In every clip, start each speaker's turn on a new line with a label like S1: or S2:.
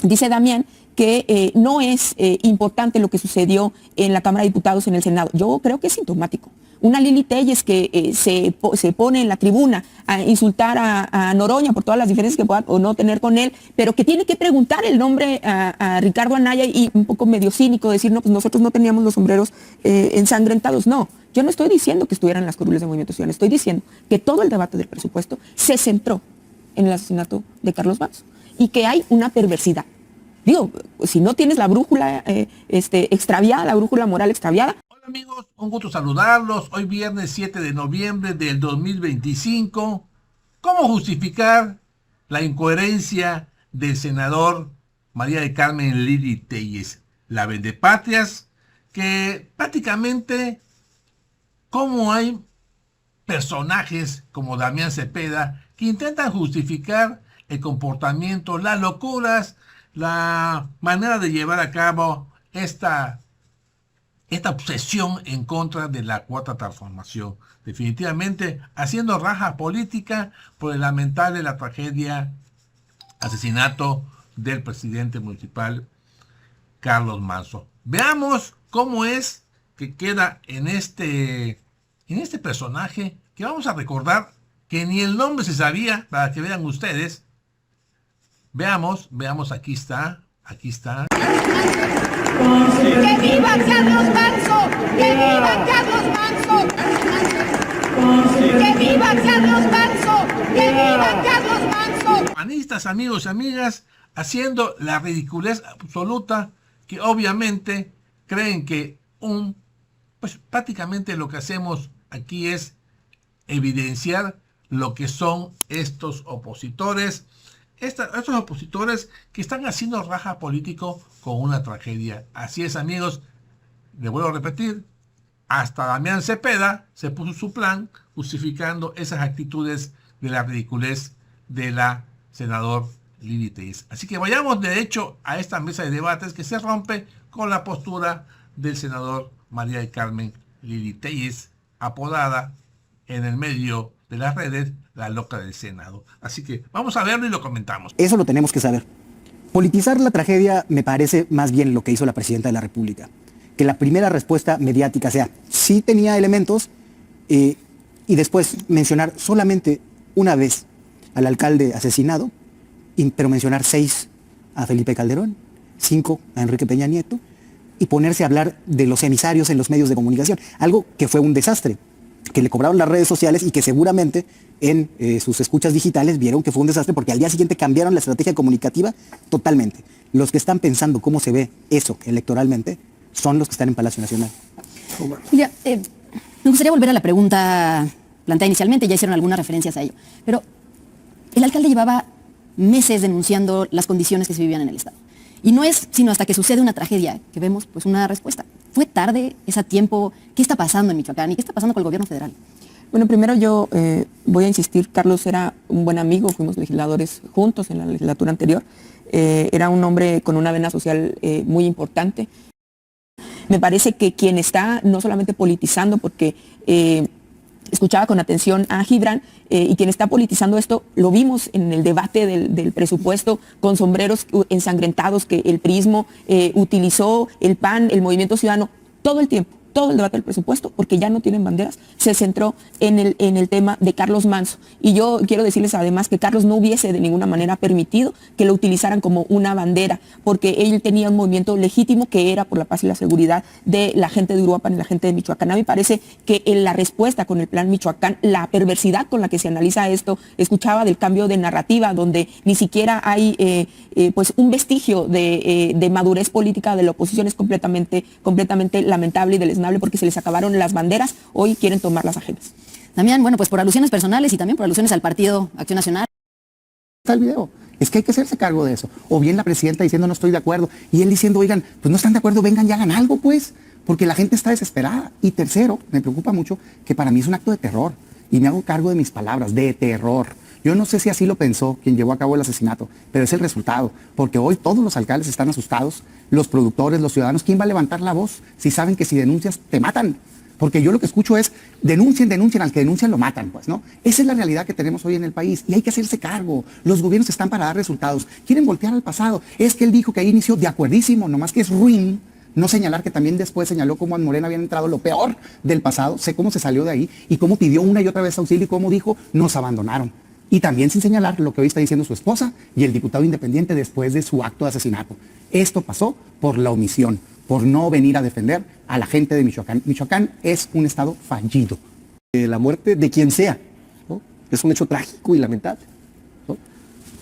S1: Dice Damián que no es importante lo que sucedió en la Cámara de Diputados, en el Senado. Yo creo que es sintomático. Una Lili Telles que se pone en la tribuna a insultar a Noroña por todas las diferencias que pueda o no tener con él, pero que tiene que preguntar el nombre a Ricardo Anaya y un poco medio cínico decir, no, pues nosotros no teníamos los sombreros ensangrentados. No, yo no estoy diciendo que estuvieran las curules de Movimiento Ciudadano, estoy diciendo que todo el debate del presupuesto se centró en el asesinato de Carlos Manso y que hay una perversidad. Digo, si no tienes la brújula extraviada, la brújula moral extraviada.
S2: Hola amigos, un gusto saludarlos. Hoy viernes 7 de noviembre del 2025. ¿Cómo justificar la incoherencia del senador María del Carmen Lili Telles, la vendepatrias, que prácticamente, como hay personajes como Damián Cepeda que intentan justificar el comportamiento, las locuras, la manera de llevar a cabo esta obsesión en contra de la cuarta transformación, definitivamente haciendo raja política por el lamentable la tragedia, asesinato del presidente municipal Carlos Manso. Veamos cómo es que queda en este personaje, que vamos a recordar que ni el nombre se sabía, para que vean ustedes. Veamos, aquí está.
S3: ¡Que viva Carlos Manso! ¡Que viva Carlos Manso! ¡Que viva Carlos Manso! ¡Que viva Carlos Manso!
S2: Panistas, amigos y amigas, haciendo la ridiculez absoluta, que obviamente creen que pues prácticamente lo que hacemos aquí es evidenciar lo que son estos opositores. Estos opositores que están haciendo raja político con una tragedia. Así es, amigos, les vuelvo a repetir, hasta Damián Cepeda se puso su plan justificando esas actitudes de la ridiculez de la senador Lili Telles. Así que vayamos de hecho a esta mesa de debates que se rompe con la postura del senador María del Carmen Lili Telles, apodada en el medio de las redes la loca del Senado. Así que vamos a verlo y lo comentamos.
S4: Eso lo tenemos que saber. Politizar la tragedia me parece más bien lo que hizo la presidenta de la República. Que la primera respuesta mediática sea, sí tenía elementos, y después mencionar solamente una vez al alcalde asesinado, pero mencionar 6 a Felipe Calderón, 5 a Enrique Peña Nieto, y ponerse a hablar de los emisarios en los medios de comunicación. Algo que fue un desastre, que le cobraron las redes sociales y que seguramente en sus escuchas digitales vieron que fue un desastre porque al día siguiente cambiaron la estrategia comunicativa totalmente. Los que están pensando cómo se ve eso electoralmente son los que están en Palacio Nacional.
S5: Julia, me gustaría volver a la pregunta planteada inicialmente, ya hicieron algunas referencias a ello, pero el alcalde llevaba meses denunciando las condiciones que se vivían en el Estado. Y no es sino hasta que sucede una tragedia que vemos pues una respuesta. ¿Fue tarde? ¿Es a tiempo? ¿Qué está pasando en Michoacán? ¿Y qué está pasando con el gobierno federal?
S1: Bueno, primero yo voy a insistir, Carlos era un buen amigo, fuimos legisladores juntos en la legislatura anterior, era un hombre con una vena social muy importante. Me parece que quien está no solamente politizando, porque escuchaba con atención a Gibran, y quien está politizando esto, lo vimos en el debate del presupuesto con sombreros ensangrentados que el PRIismo utilizó, el PAN, el Movimiento Ciudadano, todo el tiempo. Todo el debate del presupuesto, porque ya no tienen banderas, se centró en el tema de Carlos Manso. Y yo quiero decirles además que Carlos no hubiese de ninguna manera permitido que lo utilizaran como una bandera, porque él tenía un movimiento legítimo que era por la paz y la seguridad de la gente de Uruapan y la gente de Michoacán. A mí me parece que en la respuesta con el plan Michoacán, la perversidad con la que se analiza esto, escuchaba del cambio de narrativa, donde ni siquiera hay pues un vestigio de madurez política de la oposición, es completamente lamentable y deleznable, porque se les acabaron las banderas, hoy quieren tomar las ajenas.
S5: Damián, bueno, pues por alusiones personales y también por alusiones al Partido Acción Nacional.
S4: Está el video. Es que hay que hacerse cargo de eso. O bien la presidenta diciendo no estoy de acuerdo, y él diciendo, oigan, pues no están de acuerdo, vengan y hagan algo, pues, porque la gente está desesperada. Y tercero, me preocupa mucho que para mí es un acto de terror, y me hago cargo de mis palabras, de terror. Yo no sé si así lo pensó quien llevó a cabo el asesinato, pero es el resultado, porque hoy todos los alcaldes están asustados, los productores, los ciudadanos. ¿Quién va a levantar la voz si saben que si denuncias te matan? Porque yo lo que escucho es, Denuncien al que denuncian lo matan, pues, ¿no? Esa es la realidad que tenemos hoy en el país y hay que hacerse cargo. Los gobiernos están para dar resultados. Quieren voltear al pasado. Es que él dijo que ahí inició de acuerdísimo, nomás que es ruin no señalar que también después señaló cómo en Morena habían entrado lo peor del pasado. Sé cómo se salió de ahí y cómo pidió una y otra vez auxilio y cómo dijo, nos abandonaron. Y también sin señalar lo que hoy está diciendo su esposa y el diputado independiente después de su acto de asesinato. Esto pasó por la omisión, por no venir a defender a la gente de Michoacán. Michoacán es un estado fallido.
S6: La muerte de quien sea, ¿no? Es un hecho trágico y lamentable, ¿no?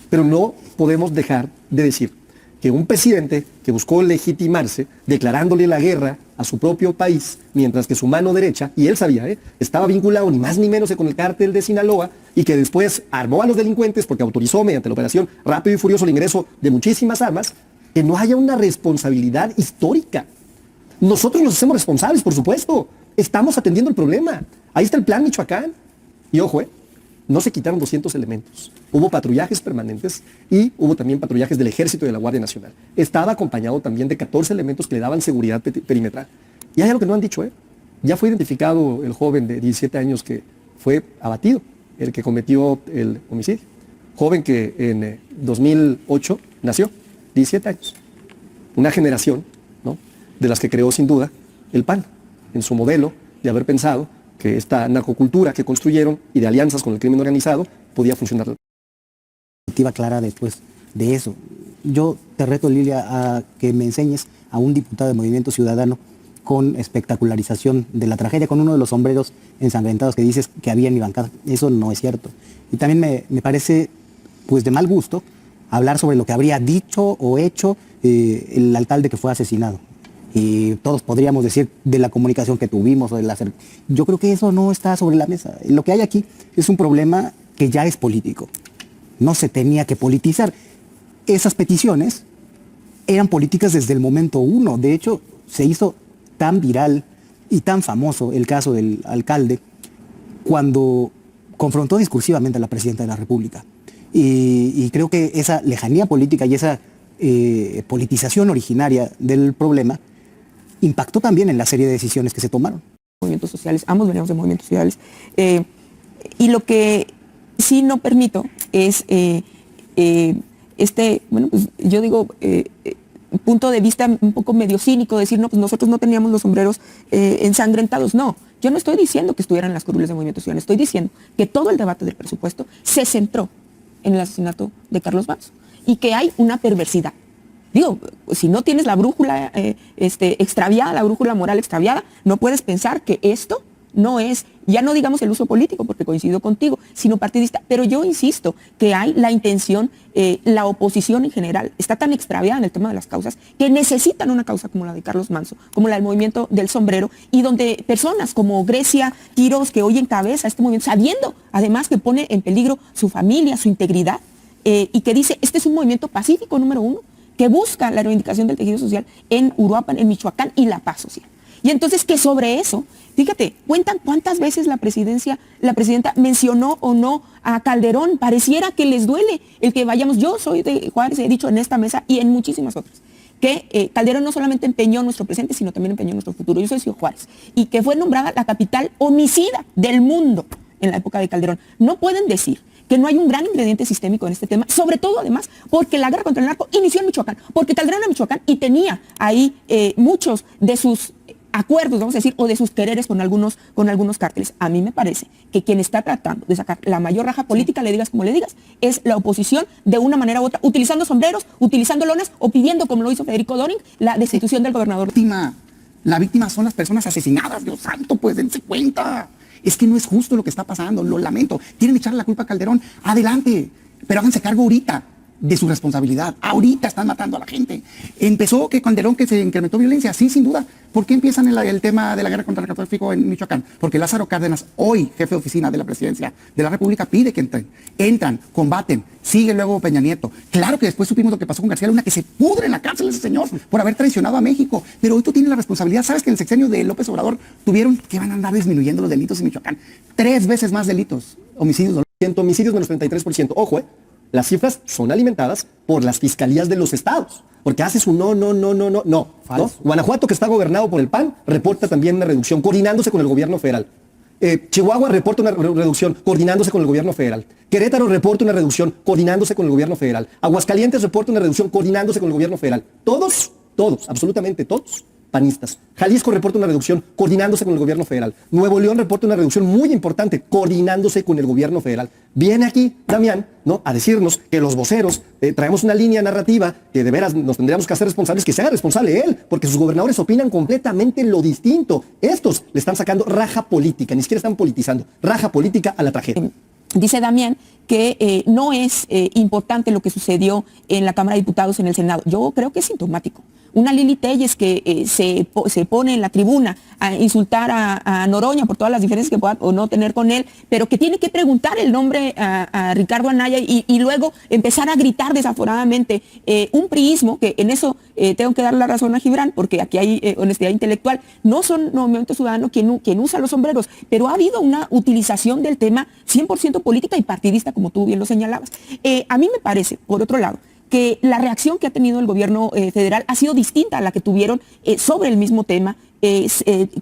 S6: Pero no podemos dejar de decir que un presidente que buscó legitimarse declarándole la guerra a su propio país, mientras que su mano derecha, y él sabía, estaba vinculado ni más ni menos que con el cártel de Sinaloa, y que después armó a los delincuentes porque autorizó mediante la operación Rápido y Furioso el ingreso de muchísimas armas, que no haya una responsabilidad histórica. Nosotros nos hacemos responsables, por supuesto. Estamos atendiendo el problema. Ahí está el plan Michoacán. Y ojo, no se quitaron 200 elementos. Hubo patrullajes permanentes y hubo también patrullajes del Ejército y de la Guardia Nacional. Estaba acompañado también de 14 elementos que le daban seguridad perimetral. Y hay algo que no han dicho, Ya fue identificado el joven de 17 años que fue abatido, el que cometió el homicidio. Joven que en 2008 nació, 17 años. Una generación, ¿no?, de las que creó sin duda el PAN, en su modelo de haber pensado que esta narcocultura que construyeron y de alianzas con el crimen organizado podía funcionar.
S4: Perspectiva clara después de eso. Yo te reto, Lilia, a que me enseñes a un diputado de Movimiento Ciudadano con espectacularización de la tragedia, con uno de los sombreros ensangrentados que dices que había en mi bancada. Eso no es cierto. Y también me parece, pues, de mal gusto hablar sobre lo que habría dicho o hecho el alcalde que fue asesinado. Y todos podríamos decir de la comunicación que tuvimos o de la... Yo creo que eso no está sobre la mesa. Lo que hay aquí es un problema que ya es político. No se tenía que politizar. Esas peticiones eran políticas desde el momento uno. De hecho, se hizo tan viral y tan famoso el caso del alcalde cuando confrontó discursivamente a la presidenta de la República. Y creo que esa lejanía política y esa politización originaria del problema impactó también en la serie de decisiones que se tomaron.
S1: Movimientos sociales, ambos venimos de movimientos sociales, y lo que sí no permito es bueno, pues yo digo, punto de vista un poco medio cínico, decir, no, pues nosotros no teníamos los sombreros ensangrentados. No, yo no estoy diciendo que estuvieran las curules de movimientos sociales, estoy diciendo que todo el debate del presupuesto se centró en el asesinato de Carlos Manso y que hay una perversidad. Digo, si no tienes la brújula extraviada, la brújula moral extraviada, no puedes pensar que esto no es, ya no digamos el uso político, porque coincido contigo, sino partidista. Pero yo insisto que hay la intención, la oposición en general está tan extraviada en el tema de las causas que necesitan una causa como la de Carlos Manso, como la del movimiento del sombrero, y donde personas como Grecia Quiroz, que hoy encabeza este movimiento, sabiendo además que pone en peligro su familia, su integridad, y que dice, este es un movimiento pacífico número uno, que busca la reivindicación del tejido social en Uruapan, en Michoacán, y la paz social. Y entonces que sobre eso, fíjate, cuentan cuántas veces la presidenta mencionó o no a Calderón. Pareciera que les duele el que vayamos. Yo soy de Juárez, he dicho en esta mesa y en muchísimas otras, que Calderón no solamente empeñó nuestro presente, sino también empeñó nuestro futuro. Yo soy de Ciudad Juárez, y que fue nombrada la capital homicida del mundo en la época de Calderón. No pueden decir que no hay un gran ingrediente sistémico en este tema, sobre todo además porque la guerra contra el narco inició en Michoacán, porque Calderón era Michoacán y tenía ahí muchos de sus acuerdos, vamos a decir, o de sus quereres con algunos cárteles. A mí me parece que quien está tratando de sacar la mayor raja política, le digas como le digas, es la oposición de una manera u otra, utilizando sombreros, utilizando lonas o pidiendo, como lo hizo Federico Doring, la destitución del gobernador.
S4: La víctima son las personas asesinadas, Dios santo, pues dense cuenta. Es que no es justo lo que está pasando, lo lamento. Quieren echarle la culpa a Calderón, adelante, pero háganse cargo ahorita de su responsabilidad. Ahorita están matando a la gente. Empezó que Calderón, que se incrementó violencia, sí, sin duda. ¿Por qué empiezan el tema de la guerra contra el narcotráfico en Michoacán? Porque Lázaro Cárdenas, hoy jefe de oficina de la presidencia de la República, pide que entran, combaten, sigue luego Peña Nieto. Claro que después supimos lo que pasó con García Luna, que se pudre en la cárcel ese señor por haber traicionado a México. Pero hoy tú tienes la responsabilidad. ¿Sabes que en el sexenio de López Obrador tuvieron que van a andar disminuyendo los delitos en Michoacán? 3 veces más delitos, homicidios.
S6: Homicidios menos 33%. Ojo, las cifras son alimentadas por las fiscalías de los estados. Porque haces un no. Guanajuato, que está gobernado por el PAN, reporta también una reducción, coordinándose con el gobierno federal. Chihuahua reporta una reducción coordinándose con el gobierno federal. Querétaro reporta una reducción coordinándose con el gobierno federal. Aguascalientes reporta una reducción coordinándose con el gobierno federal. Todos, absolutamente todos, panistas. Jalisco reporta una reducción coordinándose con el gobierno federal. Nuevo León reporta una reducción muy importante coordinándose con el gobierno federal. Viene aquí Damián, ¿no?, a decirnos que los voceros traemos una línea narrativa que de veras nos tendríamos que hacer responsables, que se haga responsable él, porque sus gobernadores opinan completamente lo distinto. Estos le están sacando raja política, ni siquiera están politizando, raja política a la tragedia.
S1: Dice Damián que no es importante lo que sucedió en la Cámara de Diputados, en el Senado. Yo creo que es sintomático. Una Lili Telles que se pone en la tribuna a insultar a Noroña por todas las diferencias que pueda o no tener con él, pero que tiene que preguntar el nombre a Ricardo Anaya y luego empezar a gritar desaforadamente un priismo, que en eso tengo que dar la razón a Gibran, porque aquí hay honestidad intelectual. No son Movimiento Ciudadano quien usa los sombreros, pero ha habido una utilización del tema 100% política y partidista, como tú bien lo señalabas. A mí me parece, por otro lado, que la reacción que ha tenido el gobierno federal ha sido distinta a la que tuvieron sobre el mismo tema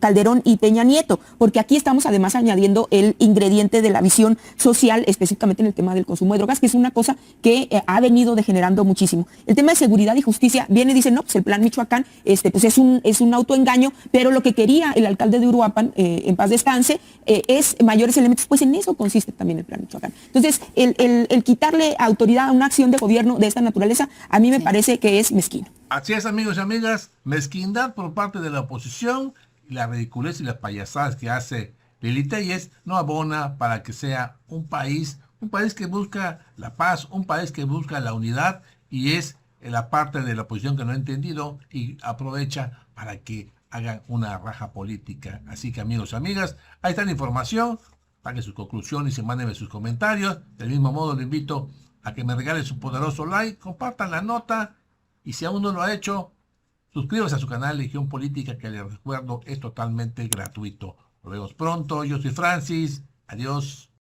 S1: Calderón y Peña Nieto, porque aquí estamos además añadiendo el ingrediente de la visión social, específicamente en el tema del consumo de drogas, que es una cosa que ha venido degenerando muchísimo. El tema de seguridad y justicia viene y dice, no, pues el plan Michoacán pues es un autoengaño, pero lo que quería el alcalde de Uruapan, en paz descanse, es mayores elementos, pues en eso consiste también el plan Michoacán. Entonces, el quitarle autoridad a una acción de gobierno de esta naturaleza, a mí me parece que es mezquino.
S2: Así es, amigos y amigas, mezquindad por parte de la oposición y la ridiculez y las payasadas que hace Lili Telles no abona para que sea un país que busca la paz, un país que busca la unidad, y es la parte de la oposición que no ha entendido y aprovecha para que hagan una raja política. Así que, amigos y amigas, ahí está la información, saquen sus conclusiones y mándenme sus comentarios. Del mismo modo, le invito a que me regale su poderoso like, compartan la nota. Y si aún no lo ha hecho, suscríbase a su canal Legión Política, que les recuerdo es totalmente gratuito. Nos vemos pronto. Yo soy Francis. Adiós.